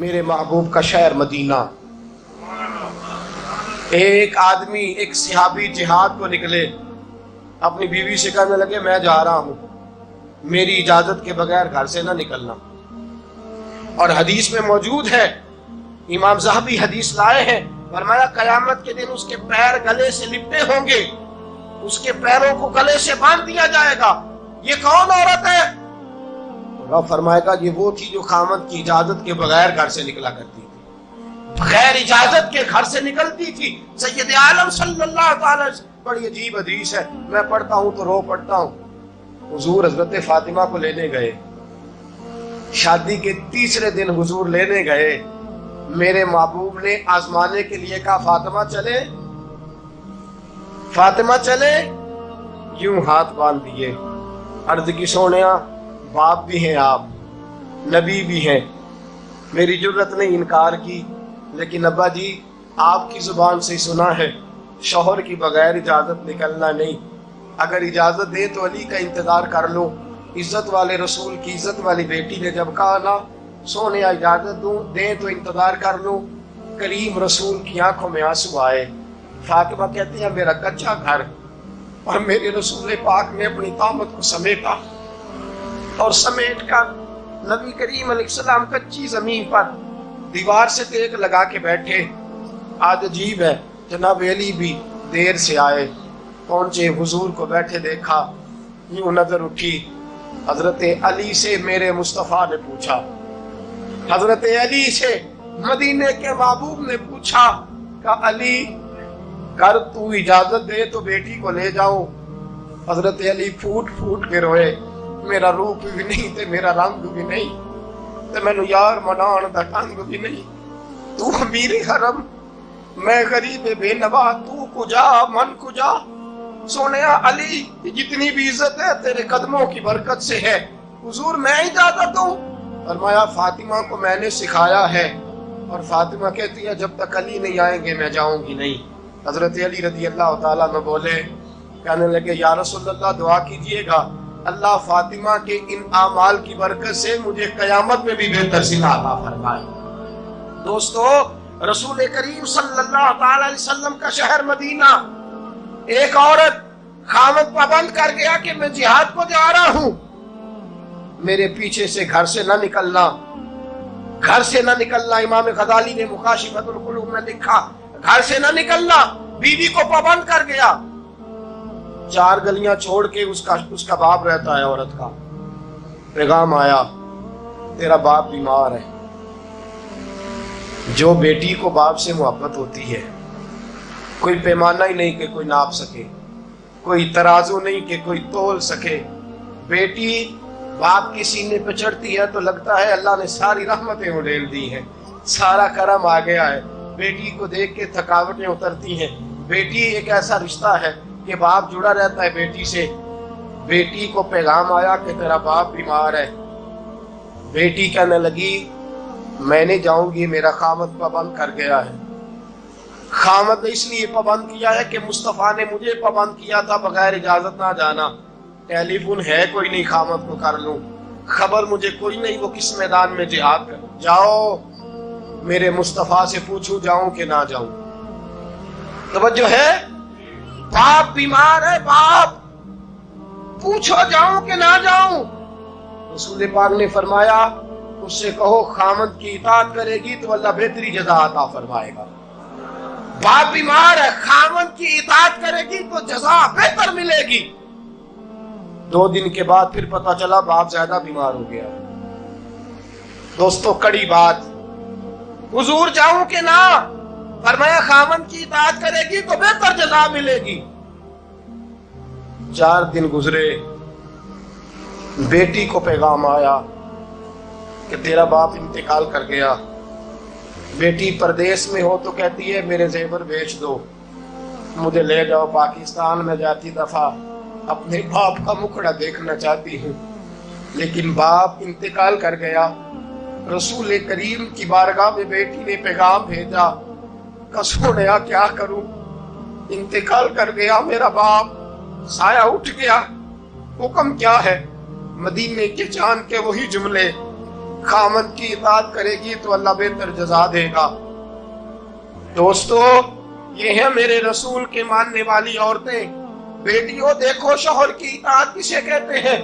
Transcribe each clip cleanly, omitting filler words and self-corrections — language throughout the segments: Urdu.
میرے محبوب کا شہر مدینہ. ایک آدمی ایک صحابی جہاد کو نکلے, اپنی بیوی سے کہنے لگے میں جا رہا ہوں, میری اجازت کے بغیر گھر سے نہ نکلنا. اور حدیث میں موجود ہے, امام ذہبی حدیث لائے ہیں, فرمایا قیامت کے دن اس کے پیر گلے سے لپٹے ہوں گے, اس کے پیروں کو گلے سے باندھ دیا جائے گا. یہ کون عورت ہے؟ رب فرمائے گا یہ وہ تھی جو خامد کی اجازت کے بغیر گھر سے نکلا کرتی تھی, بغیر اجازت کے گھر سے نکلتی تھی. سید عالم صلی اللہ تعالی وسلم, بڑی عجیب حدیث ہے, میں پڑھتا ہوں تو رو پڑھتا ہوں. حضور حضرت فاطمہ کو لینے گئے, شادی کے تیسرے دن حضور لینے گئے. میرے محبوب نے آزمانے کے لیے کہا فاطمہ چلے, فاطمہ چلے, یوں ہاتھ باندھ دیے. عرض کی سونیا باپ بھی ہیں آپ, نبی بھی ہیں, میری جرت نے انکار کی, لیکن ابا جی آپ کی زبان سے سنا ہے شوہر کی بغیر اجازت نکلنا نہیں. اگر اجازت دے تو علی کا انتظار کر لو. عزت والے رسول کی عزت والی بیٹی نے جب کہا نا سونیا اجازت دوں دیں تو انتظار کر لو, کریم رسول کی آنکھوں میں آنسو آئے. فاطمہ کہتی ہے میرا کچا گھر, اور میرے رسول پاک نے اپنی طاقت کو سمیٹا, اور سمیٹ کر نبی کریم علیہ السلام کچی زمین پر دیوار سے دیگ لگا کے بیٹھے. آج عجیب ہے, جناب علی بھی دیر سے آئے, پہنچے, حضور کو بیٹھے دیکھا, یوں نظر اٹھی. حضرت علی سے میرے مصطفیٰ نے پوچھا, حضرت علی سے مدینے کے محبوب نے پوچھا کہ علی کر تو اجازت دے تو بیٹی کو لے جاؤں. حضرت علی پھوٹ پھوٹ کے روئے, میرا روپ بھی نہیں تے میرا رنگ بھی نہیں تے مینوں یار منان دا ٹنگ بھی نہیں. تو امیر حرم, میں غریب بے نوا, تو کجا من کجا. سونیا علی جتنی بھی عزت ہے تیرے قدموں کی برکت سے ہے, حضور میں اجازت دوں. فرمایا فاطمہ کو میں نے سکھایا ہے, اور فاطمہ کہتی ہے جب تک علی نہیں آئیں گے میں جاؤں گی نہیں. حضرت علی رضی اللہ تعالیٰ عنہ بولے, کہنے لگے یا رسول اللہ دعا کیجئے گا اللہ فاطمہ کے ان اعمال کی برکت سے مجھے قیامت میں بھی بہتر صلہ عطا فرمائے. دوستو, رسول کریم صلی اللہ تعالی علیہ وسلم کا شہر مدینہ, ایک عورت خامد پابند کر گیا کہ میں جہاد کو جا رہا ہوں, میرے پیچھے سے گھر سے نہ نکلنا, گھر سے نہ نکلنا. امام غزالی نے مکاشفۃ القلوب میں لکھا گھر سے نہ نکلنا. بیوی کو پابند کر گیا, 4 گلیاں چھوڑ کے اس کا باپ رہتا ہے. عورت کا پیغام آیا تیرا باپ بیمار ہے. جو بیٹی کو باپ سے محبت ہوتی ہے کوئی پیمانہ ہی نہیں کہ کوئی ناپ سکے, کوئی ترازو نہیں کہ کوئی تول سکے. بیٹی باپ کے سینے پہ چڑھتی ہے تو لگتا ہے اللہ نے ساری رحمتیں اڈیل دی ہیں, سارا کرم آ گیا ہے. بیٹی کو دیکھ کے تھکاوٹیں اترتی ہیں. بیٹی ایک ایسا رشتہ ہے کہ باپ جڑا رہتا ہے بیٹی سے. بیٹی کو پیغام آیا کہ تیرا باپ بیمار ہے. بیٹی کہنے لگی میں نہیں جاؤں گی, میرا خامد پابند کر گیا ہے. خامد نے اس لیے پابند کیا ہے کہ مصطفیٰ نے مجھے پابند کیا تھا بغیر اجازت نہ جانا. ٹیلی فون ہے کوئی نہیں خامد کو کر لوں, خبر مجھے کوئی نہیں وہ کس میدان میں جہاد کر. جاؤ میرے مصطفیٰ سے پوچھو جاؤں کہ نہ جاؤں. توجہ ہے, باپ بیمار ہے, باپ پوچھو جاؤں کہ نہ جاؤں. رسول پاک نے فرمایا اس سے کہو خامد کی اطاعت کرے گی تو اللہ بہتری جزا عطا فرمائے گا. باپ بیمار ہے, خامد کی اطاعت کرے گی تو جزا بہتر ملے گی. 2 دن کے بعد پھر پتا چلا باپ زیادہ بیمار ہو گیا. دوستو کڑی بات, حضور جاؤں کہ نہ, فرمایا خامد کی اطاعت کرے گی تو بہتر جزا ملے گی. 4 دن گزرے, بیٹی کو پیغام آیا کہ تیرا باپ انتقال کر گیا. بیٹی پردیس میں ہو تو کہتی ہے میرے زیور بیچ دو, مجھے لے جاؤ پاکستان میں جاتی دفعہ اپنے باپ کا مکھڑا دیکھنا چاہتی ہوں. لیکن باپ انتقال کر گیا. رسول کریم کی بارگاہ میں بیٹی نے پیغام بھیجا کہ سونیا کیا کروں, انتقال کر گیا میرا باپ, سایہ اٹھ گیا, حکم کیا ہے. مدینے کے چاند کے وہی جملے خامن کی اطاعت کرے گی تو اللہ بہتر جزا دے گا۔ دوستو، یہ ہیں میرے رسول کے ماننے والی عورتیں۔ بیٹیوں دیکھو شوہر کی اطاعت کسے کہتے ہیں۔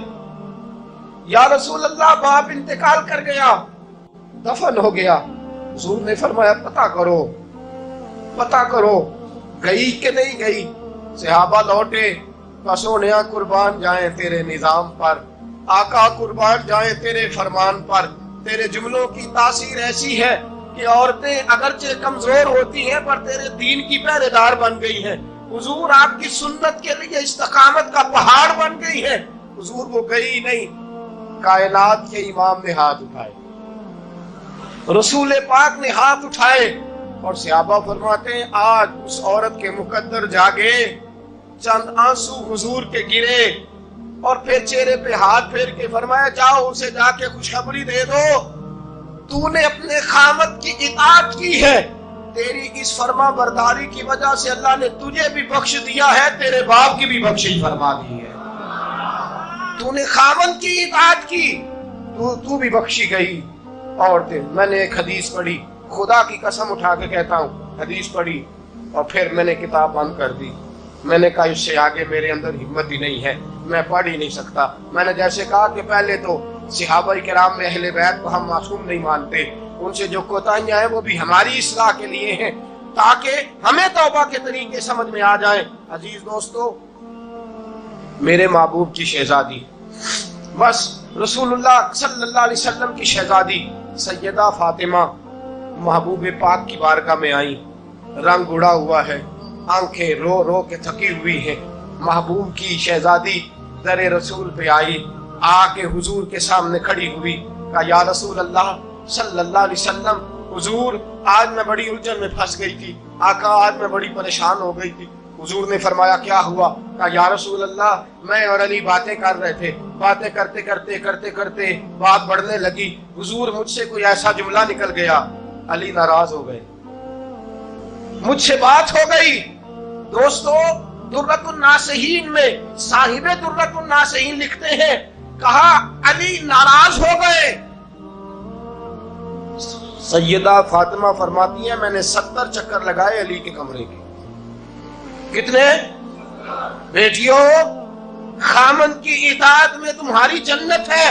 یا رسول اللہ باپ انتقال کر گیا، دفن ہو گیا، حضور نے فرمایا پتہ کرو گئی کہ نہیں گئی۔ صحابہ لوٹے، سونیا قربان جائیں تیرے نظام پر، آقا قربان جائیں تیرے فرمان پر۔ تیرے جملوں کی تاثیر ایسی ہے کہ عورتیں اگرچہ کمزور ہوتی ہیں پر تیرے دین کی پہرے دار بن گئی ہیں۔ حضور آپ کی سنت کے لیے استقامت کا پہاڑ بن گئی ہے۔ حضور وہ گئی نہیں، کائنات کے امام نے ہاتھ اٹھائے، رسول پاک نے ہاتھ اٹھائے، اور صحابہ فرماتے ہیں آج اس عورت کے مقدر جاگے، چند آنسو حضور کے گرے، اور پھر چہرے پہ ہاتھ پھیر کے فرمایا جاؤ اسے جا کے خوشخبری دے دو، تو نے اپنے خامد کی اطاعت کی ہے، تیری اس فرما برداری کی وجہ سے اللہ نے تجھے بھی بخش دیا ہے، تیرے باپ کی بھی بخشش فرما دی ہے۔ تو نے خامد کی اطاعت کی، تو بھی بخشی گئی۔ عورتیں، میں نے ایک حدیث پڑھی، خدا کی قسم اٹھا کے کہتا ہوں، حدیث پڑھی اور پھر میں نے کتاب بند کر دی۔ میں نے کہا اس سے آگے میرے اندر ہمت ہی نہیں ہے، میں پڑھ ہی نہیں سکتا۔ میں نے جیسے کہا کہ پہلے تو صحابہ کرام میں اہل بیت کو ہم معصوم نہیں مانتے، ان سے جو کوتاہیاں ہیں وہ بھی ہماری اصلاح کے لیے ہیں تاکہ ہمیں توبہ کے طریقے سمجھ میں آ جائیں۔ عزیز دوستو، میرے محبوب کی شہزادی، بس رسول اللہ صلی اللہ علیہ وسلم کی شہزادی سیدہ فاطمہ محبوب پاک کی بارگاہ میں آئی، رنگ اڑا ہوا ہے، آنکھیں رو رو کے تھکی ہوئی ہیں۔ محبوب کی شہزادی در رسول پہ آئی، آ کے حضور کے سامنے کھڑی ہوئی، کہا یا رسول اللہ صلی اللہ علیہ وسلم، حضور آج میں بڑی الجھن میں پھنس گئی تھی، آقا آج میں بڑی پریشان ہو گئی تھی۔ حضور نے فرمایا کیا ہوا؟ کہا یا رسول اللہ میں اور علی باتیں کر رہے تھے، باتیں کرتے کرتے بات بڑھنے لگی، حضور مجھ سے کوئی ایسا جملہ نکل گیا، علی ناراض ہو گئے، مجھ سے بات ہو گئی۔ دوستو، درۃ الناصحین میں صاحب درۃ الناصحین لکھتے ہیں، کہا علی ناراض ہو گئے۔ سیدہ فاطمہ فرماتی ہیں میں نے 70 چکر لگائے علی کے کمرے کے۔ کتنے؟ بیٹیوں، خامن کی اطاعت میں تمہاری جنت ہے،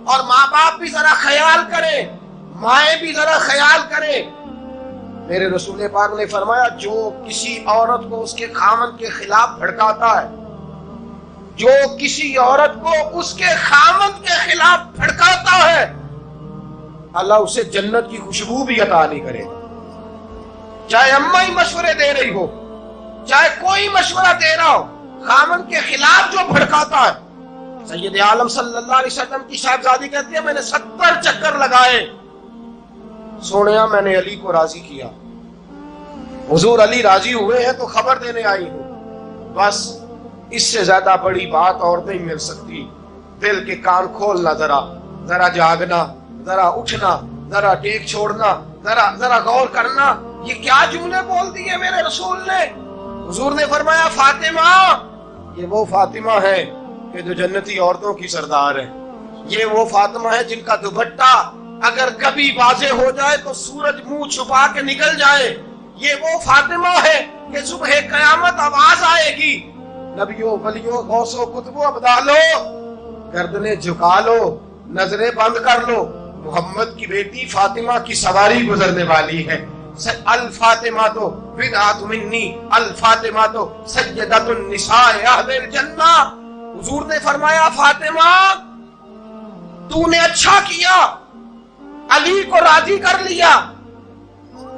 اور ماں باپ بھی ذرا خیال کریں، مائیں بھی ذرا خیال کریں۔ میرے رسول پاک نے فرمایا جو کسی عورت کو اس کے خامن کے خلاف بھڑکاتا ہے، جو کسی عورت کو اس کے خامن کے خلاف بھڑکاتا ہے، اللہ اسے جنت کی خوشبو بھی عطا نہیں کرے، چاہے اماں ہی مشورے دے رہی ہو، چاہے کوئی مشورہ دے رہا ہو، خامن کے خلاف جو بھڑکاتا ہے۔ سید عالم صلی اللہ علیہ وسلم کی صاحبزادی کہتی ہے میں نے 70 چکر لگائے، سونیا میں نے علی کو راضی کیا، حضور علی راضی ہوئے ہیں تو خبر دینے آئی ہوں۔ بس اس سے زیادہ بڑی بات اور نہیں مل سکتی۔ دل کے کان کھولنا، ذرا جاگنا، ذرا اٹھنا، ذرا ٹیک چھوڑنا، ذرا غور کرنا، یہ کیا جملے بول دیے میرے رسول نے۔ حضور نے فرمایا فاطمہ، یہ وہ فاطمہ ہے کہ جو جنتی عورتوں کی سردار ہے، یہ وہ فاطمہ ہے جن کا دوپٹہ اگر کبھی واضح ہو جائے تو سورج منہ چھپا کے نکل جائے، یہ وہ فاطمہ ہے کہ صبح قیامت آواز آئے گی نبیوں ولیوں غوثوں کتبوں ابدالو، گردنیں جھکا لو، نظریں بند کر لو، محمد کی بیٹی فاطمہ کی سواری گزرنے والی ہے۔ الفاطمہ تو بدعت منی، الفاطمہ تو سیدۃ النساء اہل الجنہ۔ حضور نے فرمایا فاطمہ تو نے اچھا کیا، علی کو راضی کر لیا،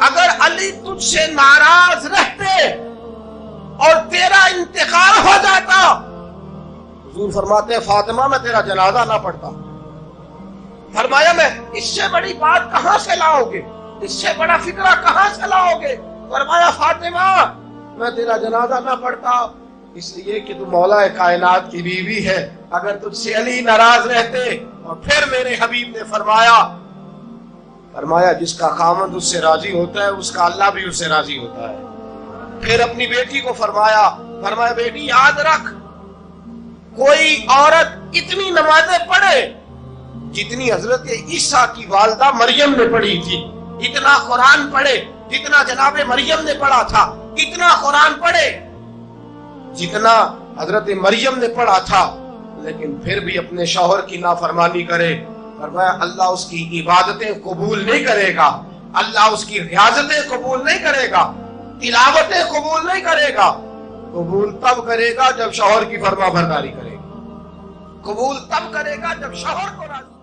اگر علی تجھ سے ناراض رہتے اور تیرا انتقال ہو جاتا، حضور فرماتے ہیں فاطمہ میں تیرا جنازہ نہ پڑھتا۔ فرمایا میں اس سے بڑی بات کہاں سے لاؤ گے، اس سے بڑا فکرہ کہاں سے لاؤ گے؟ فرمایا فاطمہ میں تیرا جنازہ نہ پڑھتا اس لیے کہ تو مولا کائنات کی بیوی ہے، اگر تجھ سے علی ناراض رہتے۔ اور پھر میرے حبیب نے فرمایا جس کا خامد اس سے راضی ہوتا ہے اس کا اللہ بھی اس سے راضی ہوتا ہے۔ پھر اپنی بیٹی کو فرمایا بیٹی یاد رکھ، کوئی عورت اتنی نمازیں پڑھے جتنی حضرت عیسیٰ کی والدہ مریم نے پڑھی تھی، اتنا قرآن پڑھے جتنا جناب مریم نے پڑھا تھا، اتنا قرآن پڑھے جتنا حضرت مریم نے پڑھا تھا، لیکن پھر بھی اپنے شوہر کی نافرمانی کرے، فرمایا اللہ اس کی عبادتیں قبول نہیں کرے گا، اللہ اس کی ریاضتیں قبول نہیں کرے گا، تلاوتیں قبول نہیں کرے گا۔ قبول تب کرے گا جب شوہر کی فرما برداری کرے گا، قبول تب کرے گا جب شوہر کو راضی